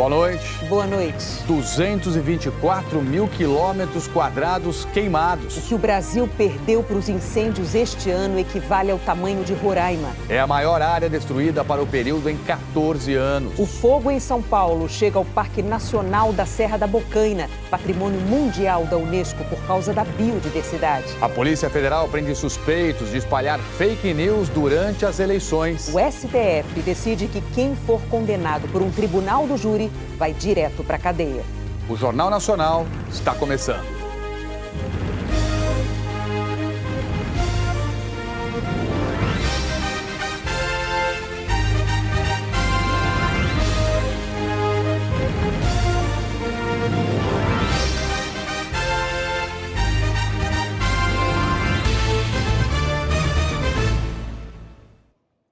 Boa noite. Boa noite. 224 mil quilômetros quadrados queimados. O que o Brasil perdeu para os incêndios este ano equivale ao tamanho de Roraima. É a maior área destruída para o período em 14 anos. O fogo em São Paulo chega ao Parque Nacional da Serra da Bocaina, patrimônio mundial da Unesco por causa da biodiversidade. A Polícia Federal prende suspeitos de espalhar fake news durante as eleições. O STF decide que quem for condenado por um tribunal do júri vai direto para a cadeia. O Jornal Nacional está começando.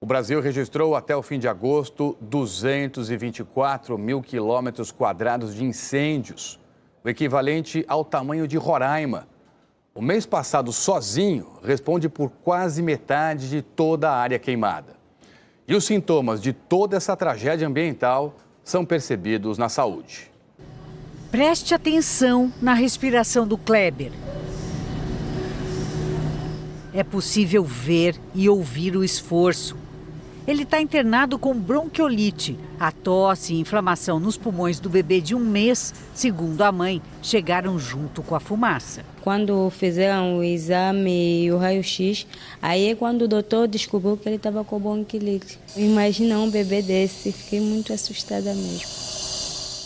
O Brasil registrou até o fim de agosto 224 mil quilômetros quadrados de incêndios, o equivalente ao tamanho de Roraima. O mês passado, sozinho, responde por quase metade de toda a área queimada. E os sintomas de toda essa tragédia ambiental são percebidos na saúde. Preste atenção na respiração do Kleber. É possível ver e ouvir o esforço. Ele está internado com bronquiolite. A tosse e inflamação nos pulmões do bebê de 1 mês, segundo a mãe, chegaram junto com a fumaça. Quando fizeram o exame e o raio-x, aí é quando o doutor descobriu que ele estava com bronquiolite. Imagina um bebê desse, fiquei muito assustada mesmo.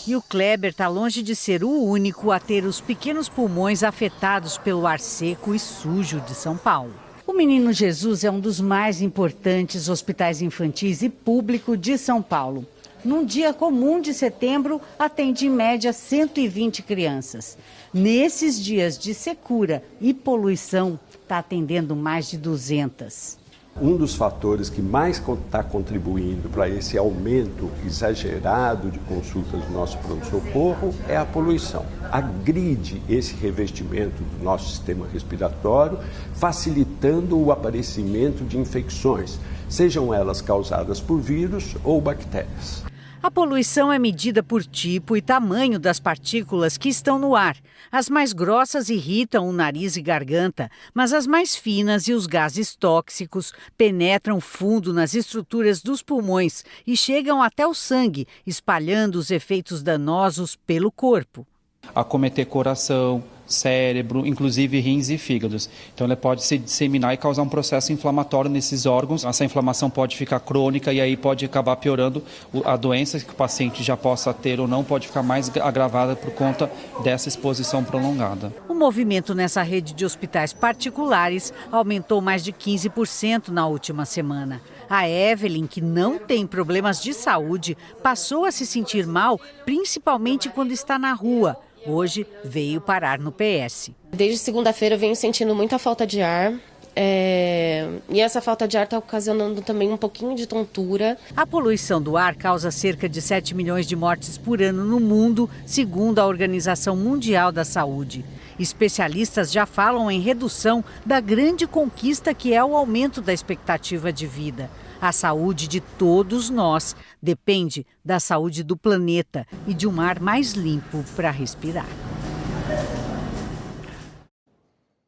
E o Kleber está longe de ser o único a ter os pequenos pulmões afetados pelo ar seco e sujo de São Paulo. O Menino Jesus é um dos mais importantes hospitais infantis e público de São Paulo. Num dia comum de setembro, atende em média 120 crianças. Nesses dias de secura e poluição, está atendendo mais de 200. Um dos fatores que mais está contribuindo para esse aumento exagerado de consultas do nosso pronto-socorro é a poluição. Agride esse revestimento do nosso sistema respiratório, facilitando o aparecimento de infecções, sejam elas causadas por vírus ou bactérias. A poluição é medida por tipo e tamanho das partículas que estão no ar. As mais grossas irritam o nariz e garganta, mas as mais finas e os gases tóxicos penetram fundo nas estruturas dos pulmões e chegam até o sangue, espalhando os efeitos danosos pelo corpo. Acometer coração, cérebro, inclusive rins e fígados. Então ela pode se disseminar e causar um processo inflamatório nesses órgãos. Essa inflamação pode ficar crônica e aí pode acabar piorando a doença que o paciente já possa ter ou não, pode ficar mais agravada por conta dessa exposição prolongada. O movimento nessa rede de hospitais particulares aumentou mais de 15% na última semana. A Evelyn, que não tem problemas de saúde, passou a se sentir mal, principalmente quando está na rua. Hoje veio parar no PS. Desde segunda-feira eu venho sentindo muita falta de ar. E essa falta de ar está ocasionando também um pouquinho de tontura. A poluição do ar causa cerca de 7 milhões de mortes por ano no mundo, segundo a Organização Mundial da Saúde. Especialistas já falam em redução da grande conquista que é o aumento da expectativa de vida. A saúde de todos nós depende da saúde do planeta e de um ar mais limpo para respirar.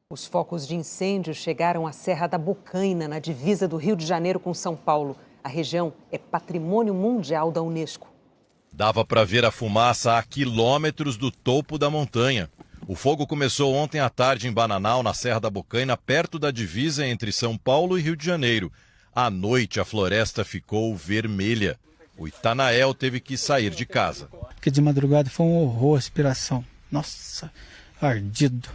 Os focos de incêndio chegaram à Serra da Bocaina, na divisa do Rio de Janeiro com São Paulo. A região é patrimônio mundial da Unesco. Dava para ver a fumaça a quilômetros do topo da montanha. O fogo começou ontem à tarde em Bananal, na Serra da Bocaina, perto da divisa entre São Paulo e Rio de Janeiro. À noite, a floresta ficou vermelha. O Itanael teve que sair de casa. Porque de madrugada foi um horror a respiração. Nossa, ardido.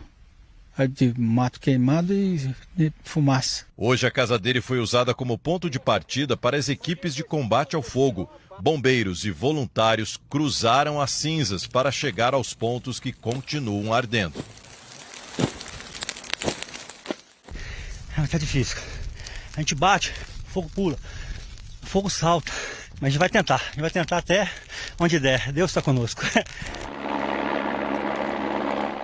De mato queimado e de fumaça. Hoje a casa dele foi usada como ponto de partida para as equipes de combate ao fogo. Bombeiros e voluntários cruzaram as cinzas para chegar aos pontos que continuam ardendo. Tá difícil. A gente bate, o fogo pula, o fogo salta. Mas a gente vai tentar até onde der. Deus está conosco.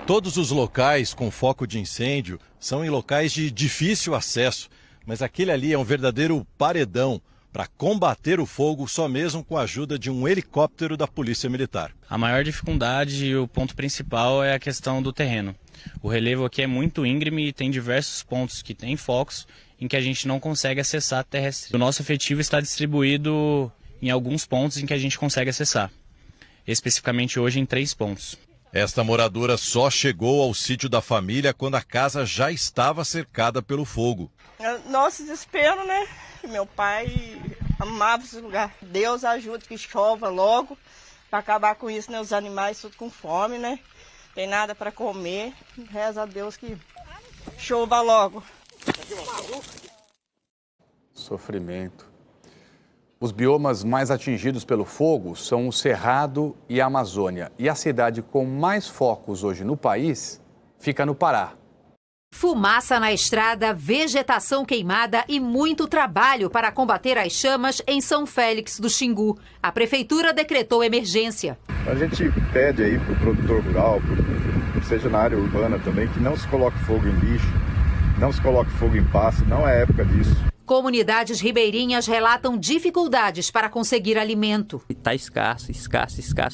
Todos os locais com foco de incêndio são em locais de difícil acesso, mas aquele ali é um verdadeiro paredão para combater o fogo só mesmo com a ajuda de um helicóptero da Polícia Militar. A maior dificuldade e o ponto principal é a questão do terreno. O relevo aqui é muito íngreme e tem diversos pontos que tem focos em que a gente não consegue acessar terrestre. O nosso efetivo está distribuído em alguns pontos em que a gente consegue acessar, especificamente hoje em 3 pontos. Esta moradora só chegou ao sítio da família quando a casa já estava cercada pelo fogo. Nosso desespero, né? Meu pai amava esse lugar. Deus ajuda que chova logo para acabar com isso, né? Os animais tudo com fome, né? Tem nada para comer. Reza a Deus que chova logo. Sofrimento. Os biomas mais atingidos pelo fogo são o Cerrado e a Amazônia. E a cidade com mais focos hoje no país fica no Pará. Fumaça na estrada, vegetação queimada e muito trabalho para combater as chamas em São Félix do Xingu. A prefeitura decretou emergência. A gente pede aí para o produtor rural, seja na área urbana também, que não se coloque fogo em lixo, não se coloque fogo em pasto, não é época disso. Comunidades ribeirinhas relatam dificuldades para conseguir alimento. Está escasso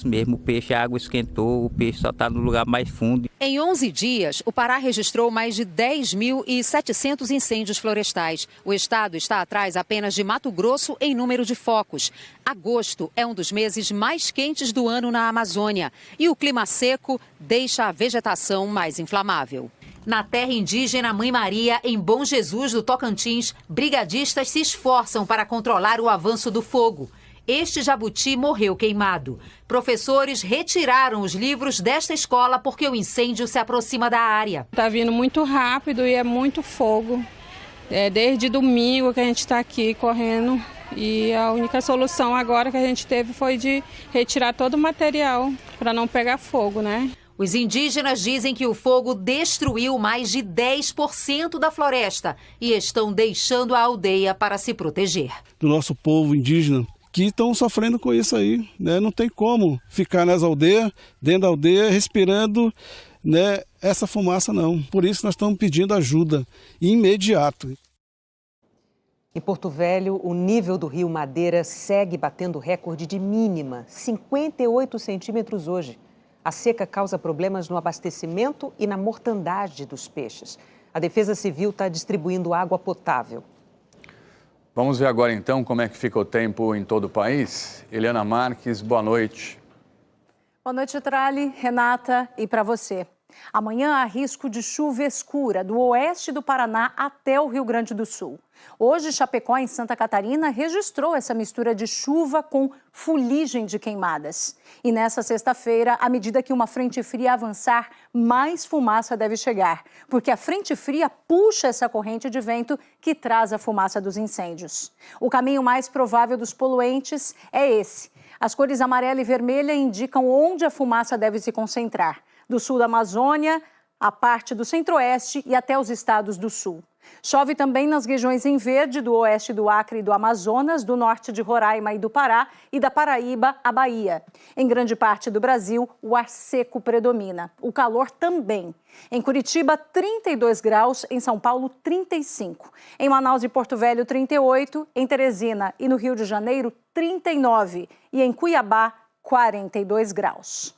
mesmo. O peixe, a água esquentou, o peixe só está no lugar mais fundo. Em 11 dias, o Pará registrou mais de 10.700 incêndios florestais. O estado está atrás apenas de Mato Grosso em número de focos. Agosto é um dos meses mais quentes do ano na Amazônia. E o clima seco deixa a vegetação mais inflamável. Na terra indígena Mãe Maria, em Bom Jesus do Tocantins, brigadistas se esforçam para controlar o avanço do fogo. Este jabuti morreu queimado. Professores retiraram os livros desta escola porque o incêndio se aproxima da área. Está vindo muito rápido e é muito fogo. Desde domingo que a gente está aqui correndo e a única solução agora que a gente teve foi de retirar todo o material para não pegar fogo, né? Os indígenas dizem que o fogo destruiu mais de 10% da floresta e estão deixando a aldeia para se proteger. Do nosso povo indígena, que estão sofrendo com isso aí, né? Não tem como ficar nas aldeias, dentro da aldeia, respirando, né, essa fumaça não. Por isso nós estamos pedindo ajuda imediato. Em Porto Velho, o nível do rio Madeira segue batendo recorde de mínima, 58 centímetros hoje. A seca causa problemas no abastecimento e na mortandade dos peixes. A Defesa Civil está distribuindo água potável. Vamos ver agora então como é que fica o tempo em todo o país. Eliana Marques, boa noite. Boa noite, Trali, Renata e para você. Amanhã há risco de chuva escura do oeste do Paraná até o Rio Grande do Sul. Hoje, Chapecó, em Santa Catarina, registrou essa mistura de chuva com fuligem de queimadas. E nessa sexta-feira, à medida que uma frente fria avançar, mais fumaça deve chegar, porque a frente fria puxa essa corrente de vento que traz a fumaça dos incêndios. O caminho mais provável dos poluentes é esse. As cores amarela e vermelha indicam onde a fumaça deve se concentrar. Do sul da Amazônia, a parte do centro-oeste e até os estados do sul. Chove também nas regiões em verde do oeste do Acre e do Amazonas, do norte de Roraima e do Pará e da Paraíba à Bahia. Em grande parte do Brasil, o ar seco predomina. O calor também. Em Curitiba, 32 graus, em São Paulo, 35. Em Manaus e Porto Velho, 38. Em Teresina e no Rio de Janeiro, 39. E em Cuiabá, 42 graus.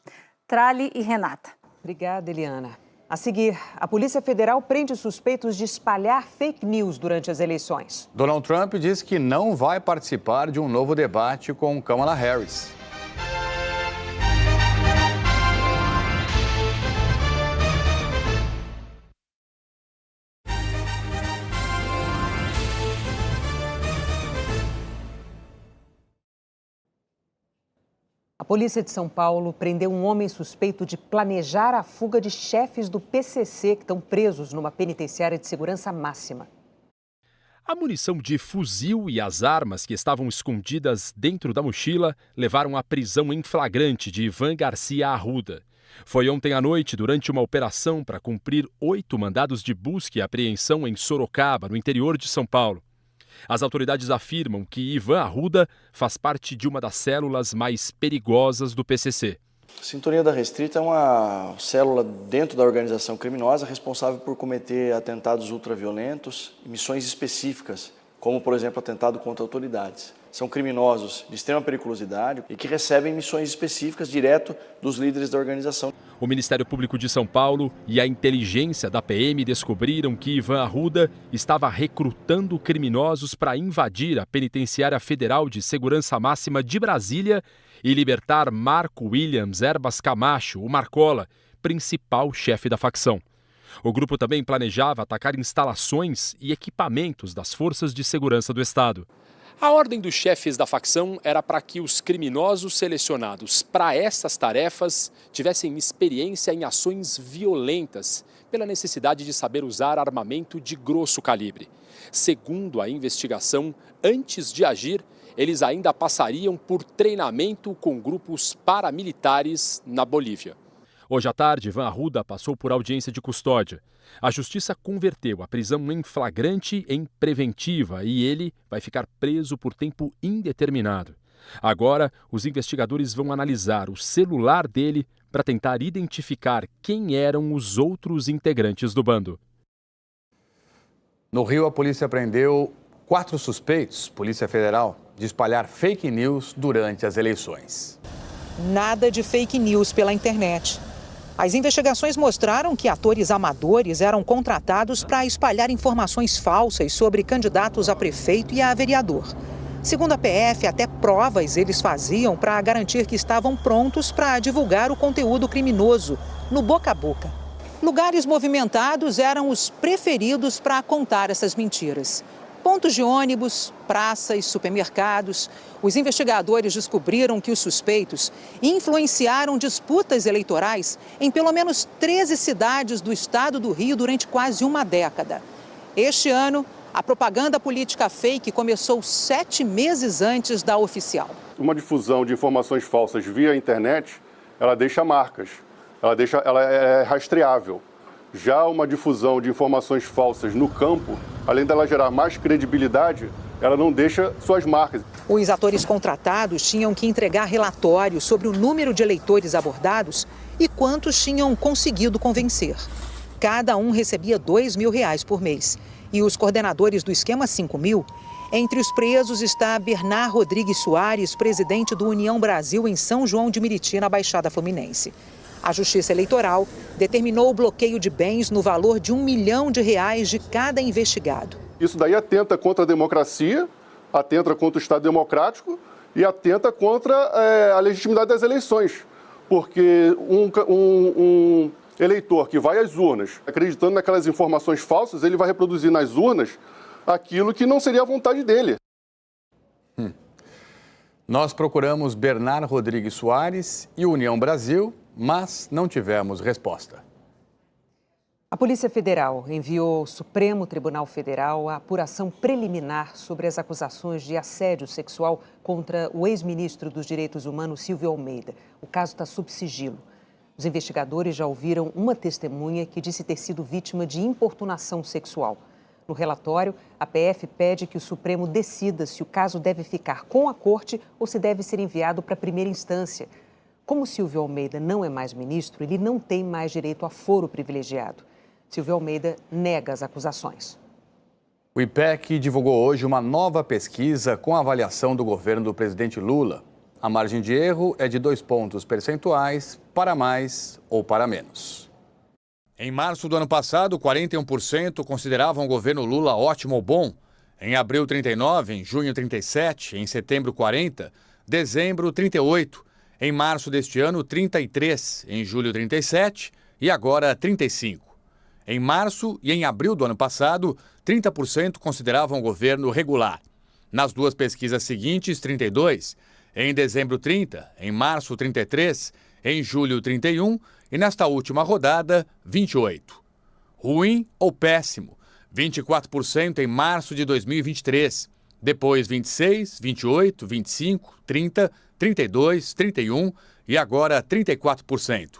Trali e Renata. Obrigada, Eliana. A seguir, a Polícia Federal prende suspeitos de espalhar fake news durante as eleições. Donald Trump diz que não vai participar de um novo debate com Kamala Harris. A polícia de São Paulo prendeu um homem suspeito de planejar a fuga de chefes do PCC que estão presos numa penitenciária de segurança máxima. A munição de fuzil e as armas que estavam escondidas dentro da mochila levaram à prisão em flagrante de Ivan Garcia Arruda. Foi ontem à noite, durante uma operação para cumprir 8 mandados de busca e apreensão em Sorocaba, no interior de São Paulo. As autoridades afirmam que Ivan Arruda faz parte de uma das células mais perigosas do PCC. A Sintonia da Restrita é uma célula dentro da organização criminosa responsável por cometer atentados ultraviolentos e missões específicas como, por exemplo, atentado contra autoridades. São criminosos de extrema periculosidade e que recebem missões específicas direto dos líderes da organização. O Ministério Público de São Paulo e a inteligência da PM descobriram que Ivan Arruda estava recrutando criminosos para invadir a Penitenciária Federal de Segurança Máxima de Brasília e libertar Marco Williams Erbas Camacho, o Marcola, principal chefe da facção. O grupo também planejava atacar instalações e equipamentos das forças de segurança do Estado. A ordem dos chefes da facção era para que os criminosos selecionados para essas tarefas tivessem experiência em ações violentas, pela necessidade de saber usar armamento de grosso calibre. Segundo a investigação, antes de agir, eles ainda passariam por treinamento com grupos paramilitares na Bolívia. Hoje à tarde, Ivan Arruda passou por audiência de custódia. A justiça converteu a prisão em flagrante em preventiva e ele vai ficar preso por tempo indeterminado. Agora, os investigadores vão analisar o celular dele para tentar identificar quem eram os outros integrantes do bando. No Rio, a polícia prendeu 4 suspeitos, Polícia Federal, de espalhar fake news durante as eleições. Nada de fake news pela internet. As investigações mostraram que atores amadores eram contratados para espalhar informações falsas sobre candidatos a prefeito e a vereador. Segundo a PF, até provas eles faziam para garantir que estavam prontos para divulgar o conteúdo criminoso, no boca a boca. Lugares movimentados eram os preferidos para contar essas mentiras. Pontos de ônibus, praças, supermercados. Os investigadores descobriram que os suspeitos influenciaram disputas eleitorais em pelo menos 13 cidades do estado do Rio durante quase uma década. Este ano, a propaganda política fake começou 7 meses antes da oficial. Uma difusão de informações falsas via internet, ela deixa marcas, ela é rastreável. Já uma difusão de informações falsas no campo, além dela gerar mais credibilidade, ela não deixa suas marcas. Os atores contratados tinham que entregar relatórios sobre o número de eleitores abordados e quantos tinham conseguido convencer. Cada um recebia R$2.000 por mês. E os coordenadores do esquema 5.000, entre os presos está Bernard Rodrigues Soares, presidente do União Brasil em São João de Meriti, na Baixada Fluminense. A Justiça Eleitoral determinou o bloqueio de bens no valor de R$1 milhão de cada investigado. Isso daí atenta contra a democracia, atenta contra o Estado democrático e atenta contra a legitimidade das eleições. Porque um eleitor que vai às urnas acreditando naquelas informações falsas, ele vai reproduzir nas urnas aquilo que não seria a vontade dele. Nós procuramos Bernard Rodrigues Soares e União Brasil, mas não tivemos resposta. A Polícia Federal enviou ao Supremo Tribunal Federal a apuração preliminar sobre as acusações de assédio sexual contra o ex-ministro dos Direitos Humanos, Silvio Almeida. O caso está sob sigilo. Os investigadores já ouviram uma testemunha que disse ter sido vítima de importunação sexual. No relatório, a PF pede que o Supremo decida se o caso deve ficar com a Corte ou se deve ser enviado para a primeira instância. Como Silvio Almeida não é mais ministro, ele não tem mais direito a foro privilegiado. Silvio Almeida nega as acusações. O IPEC divulgou hoje uma nova pesquisa com a avaliação do governo do presidente Lula. A margem de erro é de 2 pontos percentuais para mais ou para menos. Em março do ano passado, 41% consideravam o governo Lula ótimo ou bom. Em abril, 39%, em junho, 37%, em setembro, 40%, dezembro, 38%. Em março deste ano, 33%, em julho, 37% e agora 35%. Em março e em abril do ano passado, 30% consideravam o governo regular. Nas 2 pesquisas seguintes, 32%, em dezembro, 30%, em março, 33%, em julho, 31% e nesta última rodada, 28%. Ruim ou péssimo, 24% em março de 2023, depois 26%, 28%, 25%, 30%, 32%, 31% e agora 34%.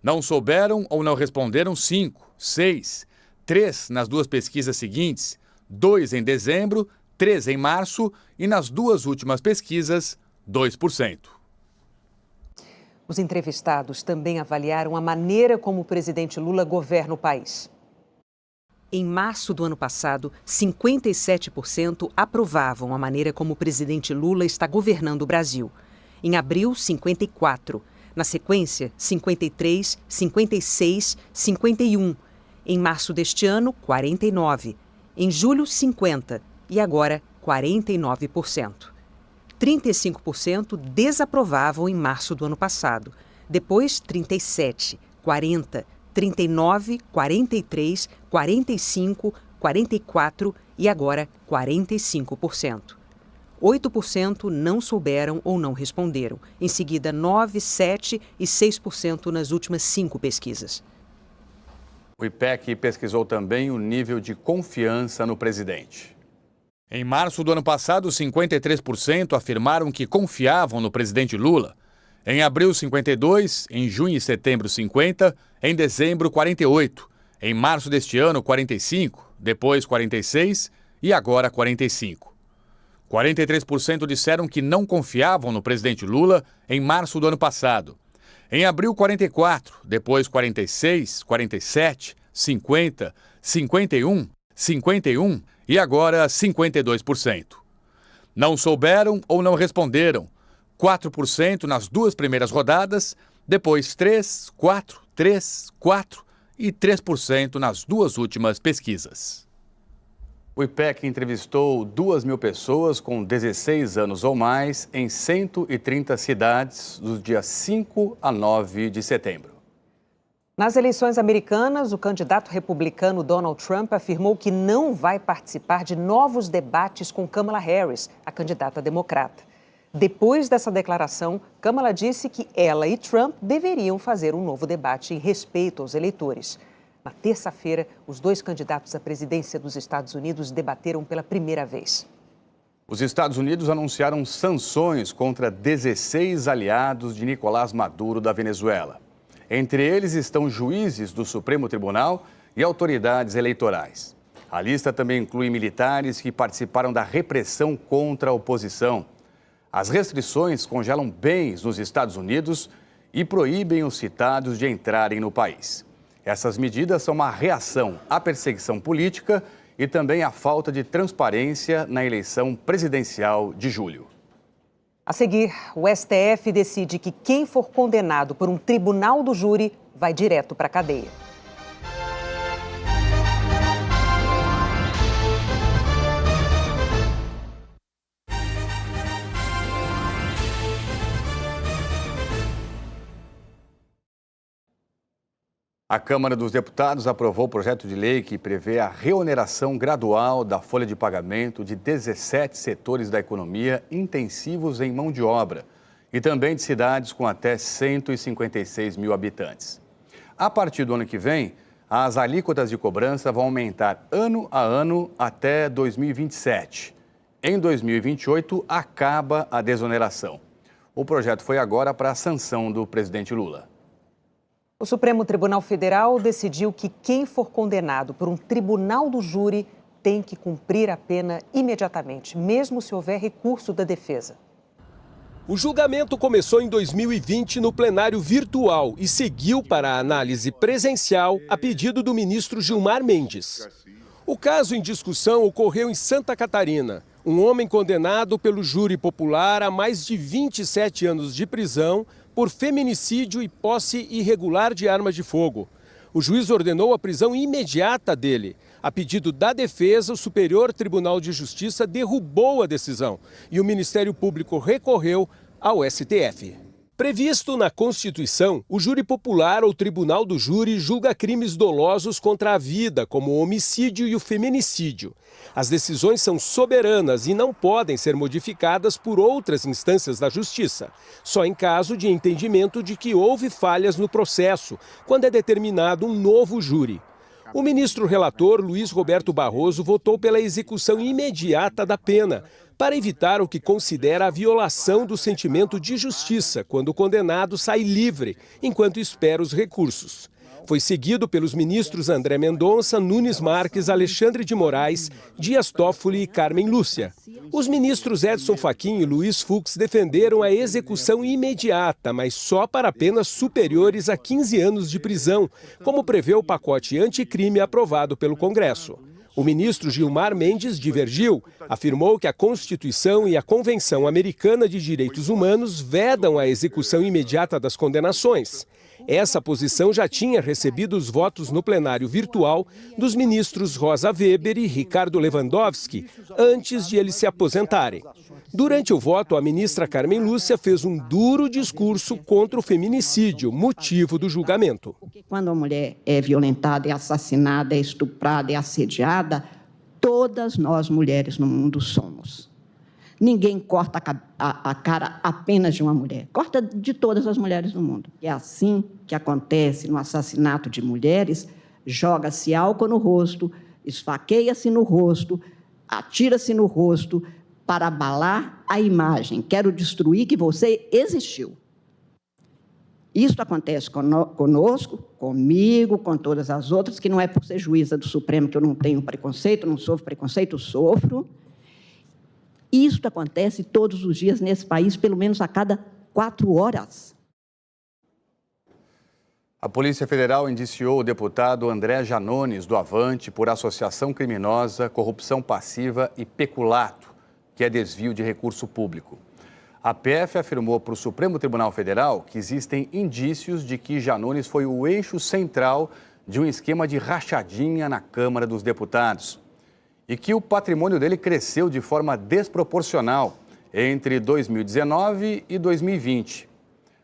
Não souberam ou não responderam 5%, 6%, 3% nas 2 pesquisas seguintes, 2% em dezembro, 3% em março e nas 2 últimas pesquisas, 2%. Os entrevistados também avaliaram a maneira como o presidente Lula governa o país. Em março do ano passado, 57% aprovavam a maneira como o presidente Lula está governando o Brasil. Em abril, 54%. Na sequência, 53%, 56%, 51%. Em março deste ano, 49%. Em julho, 50%. E agora, 49%. 35% desaprovavam em março do ano passado. Depois, 37%, 40%, 39%, 43%, 45%, 44% e agora 45%. 8% não souberam ou não responderam. Em seguida, 9%, 7% e 6% nas últimas 5 pesquisas. O IPEC pesquisou também o nível de confiança no presidente. Em março do ano passado, 53% afirmaram que confiavam no presidente Lula. Em abril, 52%, em junho e setembro, 50%, em dezembro, 48%, em março deste ano, 45%, depois 46% e agora 45%. 43% disseram que não confiavam no presidente Lula em março do ano passado. Em abril, 44%, depois 46%, 47%, 50%, 51%, 51% e agora 52%. Não souberam ou não responderam. 4% nas 2 primeiras rodadas, depois 3%, 4%, 3%, 4% e 3% nas 2 últimas pesquisas. O IPEC entrevistou 2.000 pessoas com 16 anos ou mais em 130 cidades dos dias 5 a 9 de setembro. Nas eleições americanas, o candidato republicano Donald Trump afirmou que não vai participar de novos debates com Kamala Harris, a candidata democrata. Depois dessa declaração, Kamala disse que ela e Trump deveriam fazer um novo debate em respeito aos eleitores. Na terça-feira, os 2 candidatos à presidência dos Estados Unidos debateram pela primeira vez. Os Estados Unidos anunciaram sanções contra 16 aliados de Nicolás Maduro da Venezuela. Entre eles estão juízes do Supremo Tribunal e autoridades eleitorais. A lista também inclui militares que participaram da repressão contra a oposição. As restrições congelam bens nos Estados Unidos e proíbem os citados de entrarem no país. Essas medidas são uma reação à perseguição política e também à falta de transparência na eleição presidencial de julho. A seguir, o STF decide que quem for condenado por um tribunal do júri vai direto para a cadeia. A Câmara dos Deputados aprovou o projeto de lei que prevê a reoneração gradual da folha de pagamento de 17 setores da economia intensivos em mão de obra e também de cidades com até 156 mil habitantes. A partir do ano que vem, as alíquotas de cobrança vão aumentar ano a ano até 2027. Em 2028, acaba a desoneração. O projeto foi agora para a sanção do presidente Lula. O Supremo Tribunal Federal decidiu que quem for condenado por um tribunal do júri tem que cumprir a pena imediatamente, mesmo se houver recurso da defesa. O julgamento começou em 2020 no plenário virtual e seguiu para a análise presencial a pedido do ministro Gilmar Mendes. O caso em discussão ocorreu em Santa Catarina. Um homem condenado pelo júri popular a mais de 27 anos de prisão por feminicídio e posse irregular de arma de fogo. O juiz ordenou a prisão imediata dele. A pedido da defesa, o Superior Tribunal de Justiça derrubou a decisão e o Ministério Público recorreu ao STF. Previsto na Constituição, o júri popular ou tribunal do júri julga crimes dolosos contra a vida, como o homicídio e o feminicídio. As decisões são soberanas e não podem ser modificadas por outras instâncias da Justiça, só em caso de entendimento de que houve falhas no processo, quando é determinado um novo júri. O ministro relator, Luiz Roberto Barroso, votou pela execução imediata da pena, para evitar o que considera a violação do sentimento de justiça, quando o condenado sai livre, enquanto espera os recursos. Foi seguido pelos ministros André Mendonça, Nunes Marques, Alexandre de Moraes, Dias Toffoli e Carmen Lúcia. Os ministros Edson Fachin e Luiz Fux defenderam a execução imediata, mas só para penas superiores a 15 anos de prisão, como prevê o pacote anticrime aprovado pelo Congresso. O ministro Gilmar Mendes divergiu, afirmou que a Constituição e a Convenção Americana de Direitos Humanos vedam a execução imediata das condenações. Essa posição já tinha recebido os votos no plenário virtual dos ministros Rosa Weber e Ricardo Lewandowski, antes de eles se aposentarem. Durante o voto, a ministra Carmen Lúcia fez um duro discurso contra o feminicídio, motivo do julgamento. Quando a mulher é violentada, é assassinada, é estuprada, é assediada, todas nós mulheres no mundo somos. Ninguém corta a cara apenas de uma mulher, corta de todas as mulheres do mundo. É assim que acontece no assassinato de mulheres: joga-se álcool no rosto, esfaqueia-se no rosto, atira-se no rosto, para abalar a imagem. Quero destruir que você existiu. Isso acontece conosco, comigo, com todas as outras, que não é por ser juíza do Supremo que eu não tenho preconceito, não sofro preconceito, sofro. Isso acontece todos os dias nesse país, pelo menos a cada 4 horas. A Polícia Federal indiciou o deputado André Janones, do Avante, por associação criminosa, corrupção passiva e peculato, que é desvio de recurso público. A PF afirmou para o Supremo Tribunal Federal que existem indícios de que Janones foi o eixo central de um esquema de rachadinha na Câmara dos Deputados e que o patrimônio dele cresceu de forma desproporcional entre 2019 e 2020.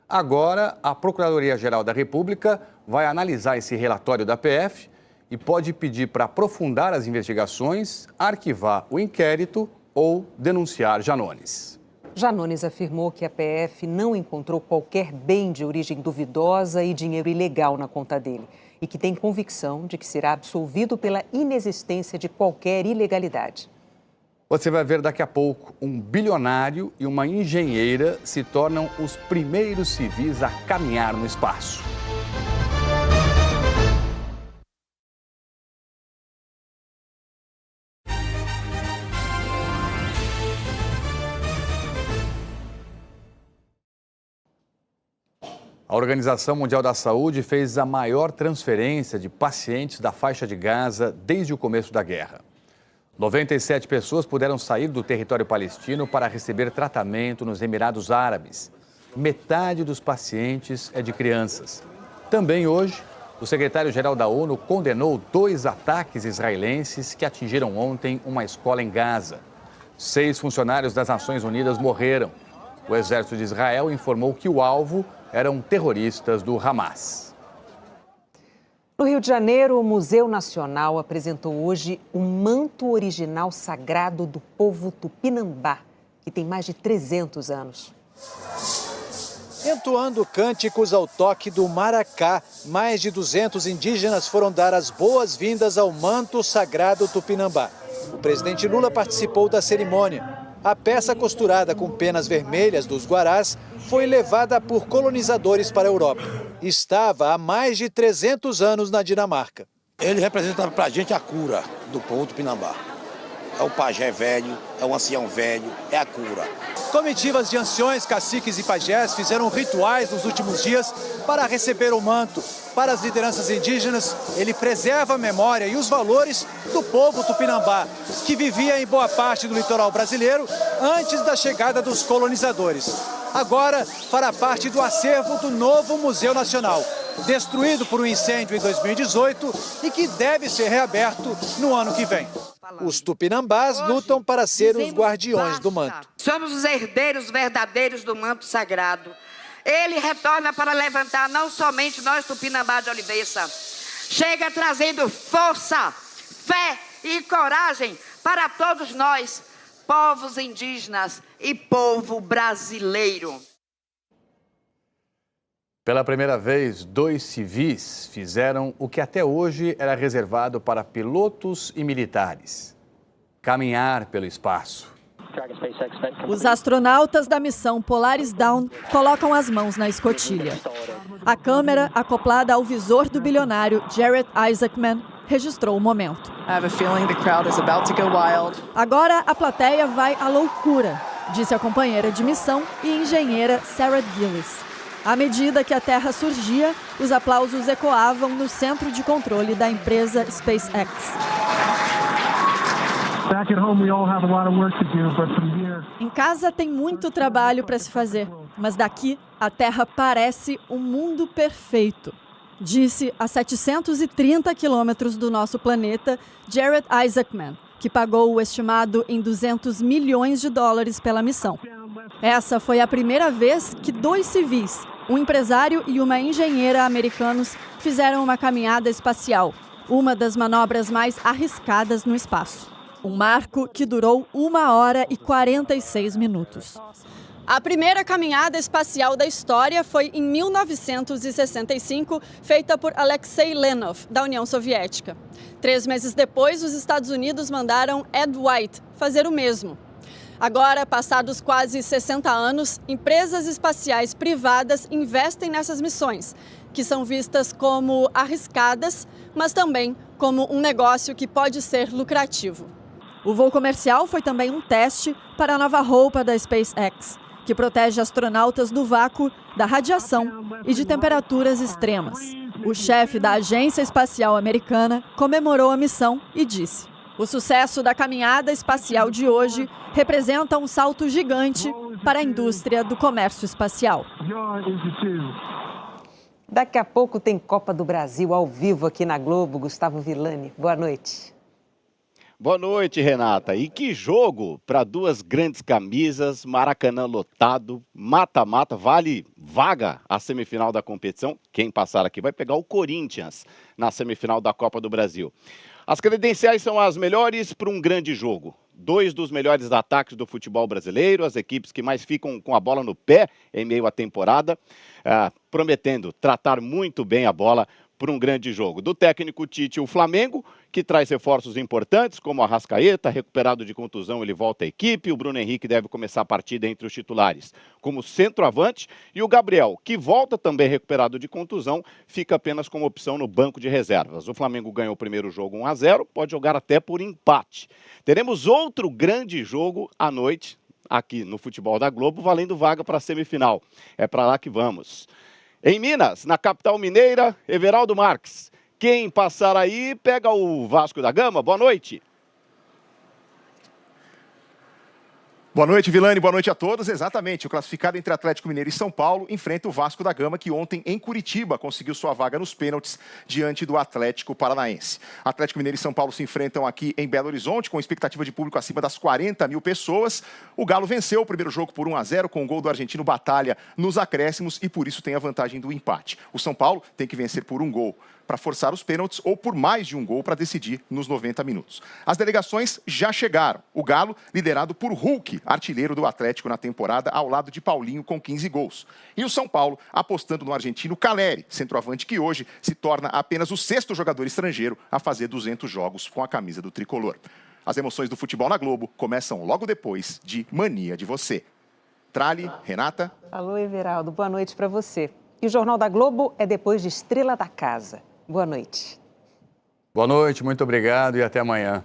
Agora, a Procuradoria-Geral da República vai analisar esse relatório da PF e pode pedir para aprofundar as investigações, arquivar o inquérito ou denunciar Janones. Janones afirmou que a PF não encontrou qualquer bem de origem duvidosa e dinheiro ilegal na conta dele e que tem convicção de que será absolvido pela inexistência de qualquer ilegalidade. Você vai ver daqui a pouco, um bilionário e uma engenheira se tornam os primeiros civis a caminhar no espaço. A Organização Mundial da Saúde fez a maior transferência de pacientes da faixa de Gaza desde o começo da guerra. 97 pessoas puderam sair do território palestino para receber tratamento nos Emirados Árabes. Metade dos pacientes é de crianças. Também hoje, o secretário-geral da ONU condenou 2 ataques israelenses que atingiram ontem uma escola em Gaza. 6 funcionários das Nações Unidas morreram. O exército de Israel informou que o alvo eram terroristas do Hamas. No Rio de Janeiro, o Museu Nacional apresentou hoje o manto original sagrado do povo Tupinambá, que tem mais de 300 anos. Entoando cânticos ao toque do maracá, mais de 200 indígenas foram dar as boas-vindas ao manto sagrado Tupinambá. O presidente Lula participou da cerimônia. A peça costurada com penas vermelhas dos guarás foi levada por colonizadores para a Europa. Estava há mais de 300 anos na Dinamarca. Ele representa para a gente a cura do povo Tupinambá. É o pajé velho, é o ancião velho, é a cura. Comitivas de anciões, caciques e pajés fizeram rituais nos últimos dias para receber o manto. Para as lideranças indígenas, ele preserva a memória e os valores do povo Tupinambá, que vivia em boa parte do litoral brasileiro antes da chegada dos colonizadores. Agora fará parte do acervo do novo Museu Nacional, destruído por um incêndio em 2018 e que deve ser reaberto no ano que vem. Os tupinambás lutam para ser os guardiões do manto. Somos os herdeiros verdadeiros do manto sagrado. Ele retorna para levantar não somente nós Tupinambá de Oliveira, chega trazendo força, fé e coragem para todos nós, povos indígenas e povo brasileiro. Pela primeira vez, 2 civis fizeram o que até hoje era reservado para pilotos e militares: caminhar pelo espaço. Os astronautas da missão Polaris Dawn colocam as mãos na escotilha. A câmera, acoplada ao visor do bilionário Jared Isaacman, registrou o momento. Agora a plateia vai à loucura, disse a companheira de missão e engenheira Sarah Gillis. À medida que a Terra surgia, os aplausos ecoavam no centro de controle da empresa SpaceX. Em casa tem muito trabalho para se fazer, mas daqui a Terra parece um mundo perfeito, disse a 730 quilômetros do nosso planeta Jared Isaacman, que pagou o estimado em $200 milhões pela missão. Essa foi a primeira vez que 2 civis, um empresário e uma engenheira americanos, fizeram uma caminhada espacial, uma das manobras mais arriscadas no espaço. Um marco que durou 1 hora e 46 minutos. A primeira caminhada espacial da história foi em 1965, feita por Alexei Leonov, da União Soviética. 3 meses depois, os Estados Unidos mandaram Ed White fazer o mesmo. Agora, passados quase 60 anos, empresas espaciais privadas investem nessas missões, que são vistas como arriscadas, mas também como um negócio que pode ser lucrativo. O voo comercial foi também um teste para a nova roupa da SpaceX, que protege astronautas do vácuo, da radiação e de temperaturas extremas. O chefe da Agência Espacial Americana comemorou a missão e disse: "O sucesso da caminhada espacial de hoje representa um salto gigante para a indústria do comércio espacial." Daqui a pouco tem Copa do Brasil ao vivo aqui na Globo. Gustavo Villani, boa noite. Boa noite, Renata. E que jogo para 2 grandes camisas, Maracanã lotado, mata-mata, vale vaga à semifinal da competição. Quem passar aqui vai pegar o Corinthians na semifinal da Copa do Brasil. As credenciais são as melhores para um grande jogo. 2 dos melhores ataques do futebol brasileiro, as equipes que mais ficam com a bola no pé em meio à temporada, prometendo tratar muito bem a bola para um grande jogo. Do técnico Tite, o Flamengo, que traz reforços importantes, como o Arrascaeta, recuperado de contusão, ele volta à equipe. O Bruno Henrique deve começar a partida entre os titulares como centroavante. E o Gabriel, que volta também recuperado de contusão, fica apenas como opção no banco de reservas. O Flamengo ganhou o primeiro jogo 1-0, pode jogar até por empate. Teremos outro grande jogo à noite, aqui no Futebol da Globo, valendo vaga para a semifinal. É para lá que vamos. Em Minas, na capital mineira, Everaldo Marques. Quem passar aí pega o Vasco da Gama. Boa noite. Boa noite, Villani. Boa noite a todos. Exatamente, o classificado entre Atlético Mineiro e São Paulo enfrenta o Vasco da Gama, que ontem em Curitiba conseguiu sua vaga nos pênaltis diante do Atlético Paranaense. Atlético Mineiro e São Paulo se enfrentam aqui em Belo Horizonte, com expectativa de público acima das 40 mil pessoas. O Galo venceu o primeiro jogo por 1-0, com o gol do argentino Batalha nos acréscimos, e por isso tem a vantagem do empate. O São Paulo tem que vencer por 1 gol para forçar os pênaltis ou por mais de 1 gol para decidir nos 90 minutos. As delegações já chegaram. O Galo, liderado por Hulk, artilheiro do Atlético na temporada, ao lado de Paulinho, com 15 gols. E o São Paulo, apostando no argentino Caleri, centroavante que hoje se torna apenas o 6º jogador estrangeiro a fazer 200 jogos com a camisa do tricolor. As emoções do futebol na Globo começam logo depois de Mania de Você. Trali, Renata. Alô, Everaldo, boa noite para você. E o Jornal da Globo é depois de Estrela da Casa. Boa noite. Boa noite, muito obrigado e até amanhã.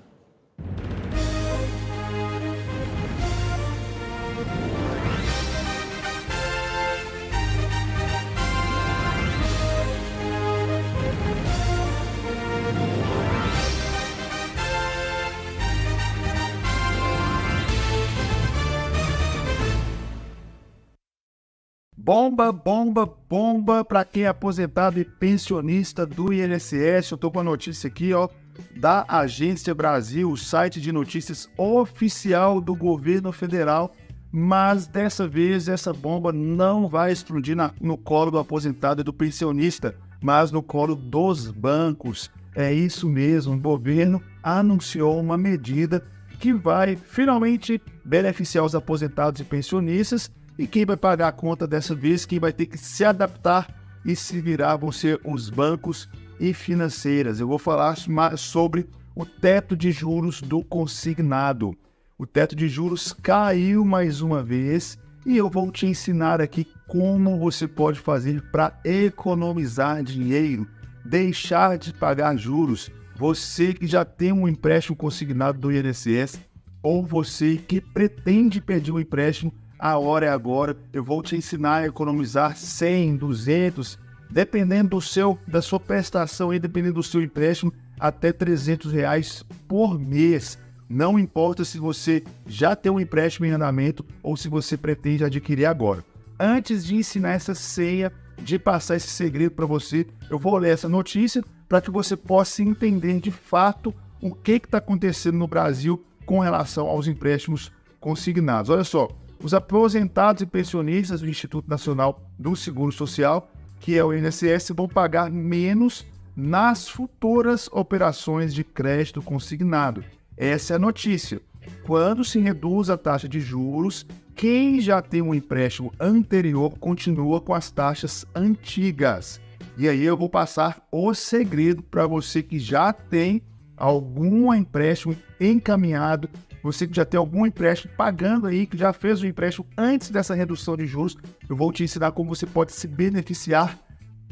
Bomba, bomba, bomba para quem é aposentado e pensionista do INSS. Eu tô com a notícia aqui, ó, da Agência Brasil, o site de notícias oficial do governo federal. Mas dessa vez essa bomba não vai explodir no colo do aposentado e do pensionista, mas no colo dos bancos. É isso mesmo, o governo anunciou uma medida que vai finalmente beneficiar os aposentados e pensionistas. E quem vai pagar a conta dessa vez, quem vai ter que se adaptar e se virar, vão ser os bancos e financeiras. Eu vou falar sobre o teto de juros do consignado. O teto de juros caiu mais uma vez e eu vou te ensinar aqui como você pode fazer para economizar dinheiro, deixar de pagar juros. Você que já tem um empréstimo consignado do INSS ou você que pretende pedir um empréstimo, a hora é agora. Eu vou te ensinar a economizar 100, 200, dependendo da sua prestação e dependendo do seu empréstimo, até R$300 por mês. Não importa se você já tem um empréstimo em andamento ou se você pretende adquirir agora. Antes de ensinar essa senha, de passar esse segredo para você, eu vou ler essa notícia para que você possa entender de fato o que está acontecendo no Brasil com relação aos empréstimos consignados. Olha só, os aposentados e pensionistas do Instituto Nacional do Seguro Social, que é o INSS, vão pagar menos nas futuras operações de crédito consignado. Essa é a notícia. Quando se reduz a taxa de juros, quem já tem um empréstimo anterior continua com as taxas antigas. E aí eu vou passar o segredo para você que já tem algum empréstimo encaminhado, você que já tem algum empréstimo pagando aí, que já fez o empréstimo antes dessa redução de juros. Eu vou te ensinar como você pode se beneficiar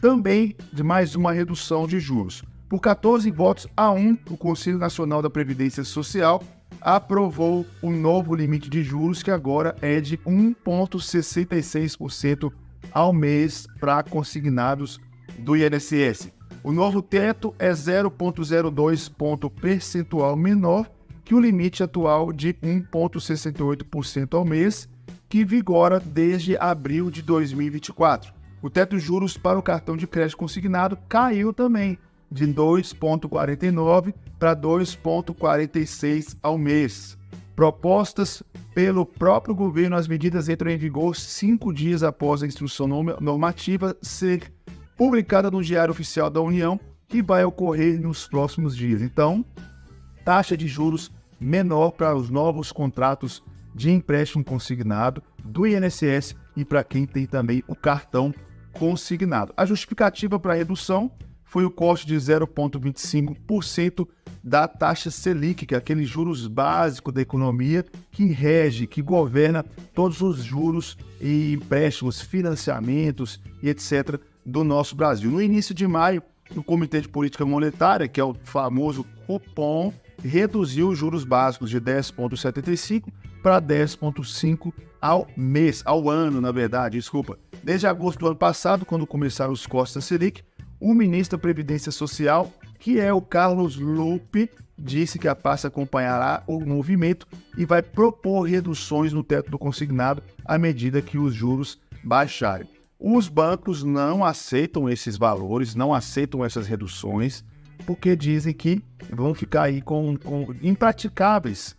também de mais uma redução de juros. Por 14 votos a 1, o Conselho Nacional da Previdência Social aprovou o novo limite de juros, que agora é de 1,66% ao mês para consignados do INSS. O novo teto é 0,02 ponto percentual menor que o limite atual de 1,68% ao mês, que vigora desde abril de 2024. O teto de juros para o cartão de crédito consignado caiu também, de 2,49 para 2,46 ao mês. Propostas pelo próprio governo, as medidas entram em vigor 5 dias após a instrução normativa ser publicada no Diário Oficial da União, que vai ocorrer nos próximos dias. Então, taxa de juros menor para os novos contratos de empréstimo consignado do INSS e para quem tem também o cartão consignado. A justificativa para a redução foi o corte de 0,25% da taxa Selic, que é aquele juros básico da economia que rege, que governa todos os juros e empréstimos, financiamentos e etc. do nosso Brasil. No início de maio, o Comitê de Política Monetária, que é o famoso Copom, reduziu os juros básicos de 10,75% para 10,5% ao ano, na verdade, desculpa. Desde agosto do ano passado, quando começaram os cortes da Selic, o ministro da Previdência Social, que é o Carlos Lupe, disse que a pasta acompanhará o movimento e vai propor reduções no teto do consignado à medida que os juros baixarem. Os bancos não aceitam esses valores, não aceitam essas reduções, porque dizem que vão ficar aí com impraticáveis,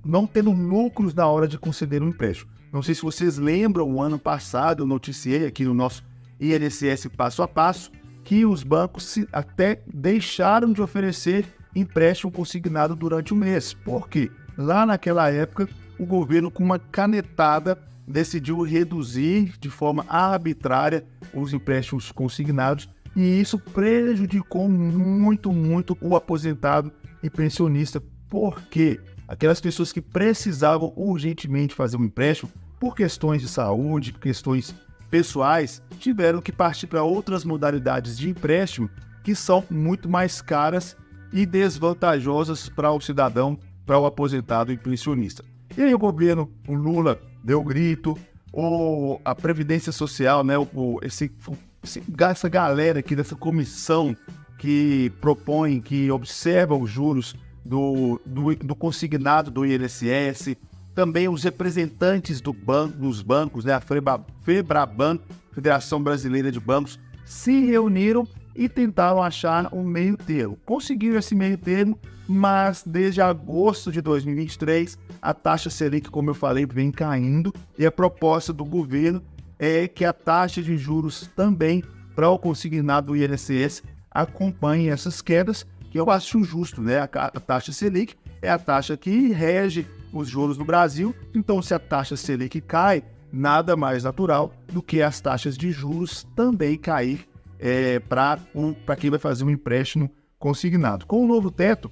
não tendo lucros na hora de conceder um empréstimo. Não sei se vocês lembram, o ano passado eu noticiei aqui no nosso INSS Passo a Passo, que os bancos até deixaram de oferecer empréstimo consignado durante o mês. Por quê? Lá naquela época, o governo, com uma canetada, decidiu reduzir de forma arbitrária os empréstimos consignados e isso prejudicou muito o aposentado e pensionista. Por quê? Aquelas pessoas que precisavam urgentemente fazer um empréstimo por questões de saúde, questões pessoais, tiveram que partir para outras modalidades de empréstimo que são muito mais caras e desvantajosas para o cidadão, para o aposentado e pensionista. E aí o governo, o Lula, deu grito, a Previdência Social, né, essa galera aqui dessa comissão que propõe, que observa os juros do consignado do INSS, também os representantes dos bancos, né, a FEBRABAN, Federação Brasileira de Bancos, se reuniram e tentaram achar um meio termo. Conseguiram esse meio termo, mas desde agosto de 2023, a taxa Selic, como eu falei, vem caindo e a proposta do governo é que a taxa de juros também para o consignado do INSS acompanhe essas quedas, que eu acho justo, né? A taxa Selic é a taxa que rege os juros no Brasil, então se a taxa Selic cai, nada mais natural do que as taxas de juros também cair para quem vai fazer um empréstimo consignado. Com o novo teto,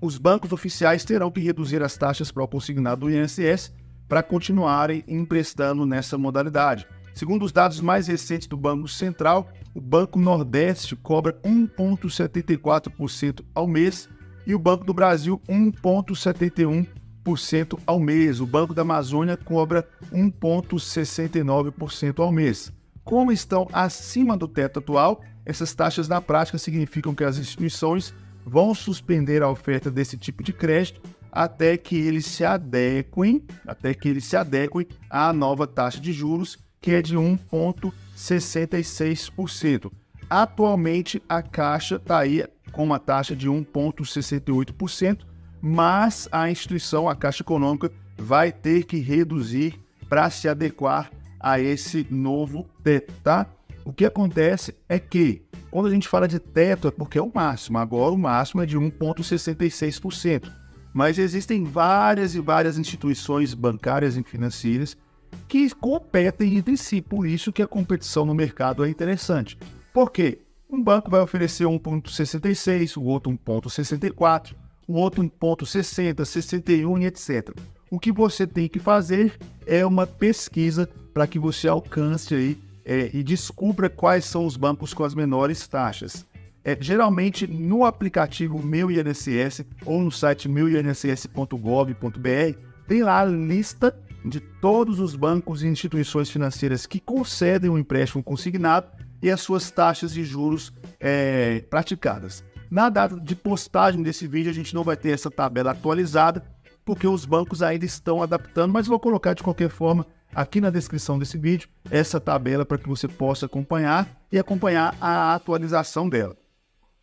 os bancos oficiais terão que reduzir as taxas para o consignado do INSS para continuarem emprestando nessa modalidade. Segundo os dados mais recentes do Banco Central, o Banco Nordeste cobra 1,74% ao mês e o Banco do Brasil 1,71% ao mês. O Banco da Amazônia cobra 1,69% ao mês. Como estão acima do teto atual, essas taxas na prática significam que as instituições vão suspender a oferta desse tipo de crédito até que eles se adequem à nova taxa de juros, que é de 1,66%. Atualmente, a Caixa está aí com uma taxa de 1,68%, mas a instituição, a Caixa Econômica, vai ter que reduzir para se adequar a esse novo teto, tá? O que acontece é que, quando a gente fala de teto, é porque é o máximo. Agora, o máximo é de 1,66%. Mas existem várias e várias instituições bancárias e financeiras que competem entre si. Por isso que a competição no mercado é interessante. Por quê? Um banco vai oferecer 1,66, o outro 1,64, o outro 1,60, 61 e etc. O que você tem que fazer é uma pesquisa para que você alcance aí e descubra quais são os bancos com as menores taxas. Geralmente no aplicativo Meu INSS ou no site meuinss.gov.br tem lá a lista de todos os bancos e instituições financeiras que concedem um empréstimo consignado e as suas taxas de juros praticadas. Na data de postagem desse vídeo a gente não vai ter essa tabela atualizada porque os bancos ainda estão adaptando, mas vou colocar de qualquer forma aqui na descrição desse vídeo essa tabela para que você possa acompanhar e acompanhar a atualização dela.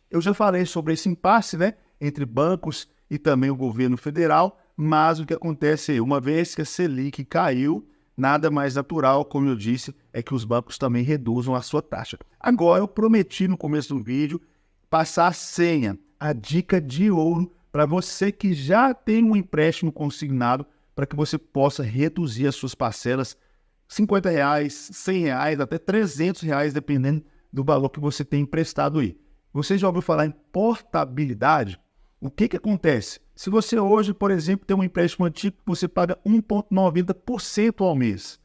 Eu já falei sobre esse impasse, né, entre bancos e também o governo federal, mas o que acontece é, uma vez que a Selic caiu, nada mais natural, como eu disse, é que os bancos também reduzam a sua taxa. Agora, eu prometi no começo do vídeo passar a senha, a dica de ouro para você que já tem um empréstimo consignado, para que você possa reduzir as suas parcelas, R$50, R$100, até R$300, dependendo do valor que você tem emprestado aí. Você já ouviu falar em portabilidade? O que acontece? Se você hoje, por exemplo, tem um empréstimo antigo, você paga 1,90% ao mês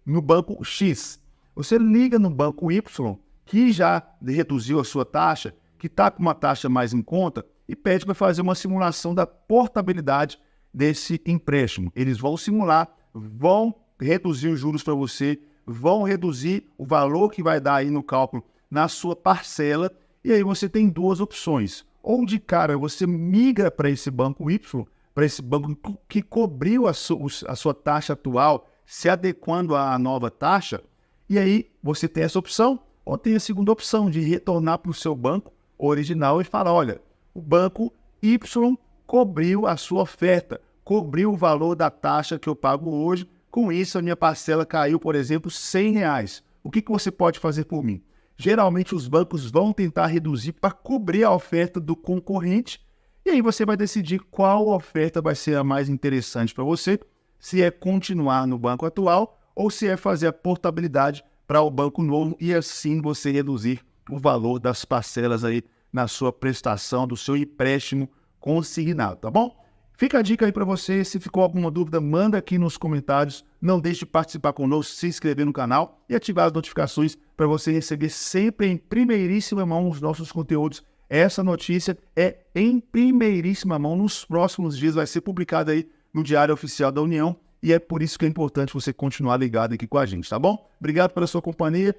no banco X. Você liga no banco Y, que já reduziu a sua taxa, que está com uma taxa mais em conta, e pede para fazer uma simulação da portabilidade desse empréstimo. Eles vão simular, vão reduzir os juros para você, vão reduzir o valor que vai dar aí no cálculo na sua parcela, e aí você tem duas opções. Ou de cara você migra para esse banco Y, para esse banco que cobriu a sua taxa atual, se adequando à nova taxa, e aí você tem essa opção, ou tem a segunda opção de retornar para o seu banco original e falar, olha, o banco Y cobriu a sua oferta, cobriu o valor da taxa que eu pago hoje, com isso a minha parcela caiu, por exemplo, R$100. O que você pode fazer por mim? Geralmente os bancos vão tentar reduzir para cobrir a oferta do concorrente e aí você vai decidir qual oferta vai ser a mais interessante para você, se é continuar no banco atual ou se é fazer a portabilidade para o banco novo e assim você reduzir o valor das parcelas aí na sua prestação, do seu empréstimo consignado, tá bom? Fica a dica aí para você, se ficou alguma dúvida, manda aqui nos comentários, não deixe de participar conosco, se inscrever no canal e ativar as notificações para você receber sempre em primeiríssima mão os nossos conteúdos. Essa notícia é em primeiríssima mão, nos próximos dias vai ser publicada aí no Diário Oficial da União e é por isso que é importante você continuar ligado aqui com a gente, tá bom? Obrigado pela sua companhia,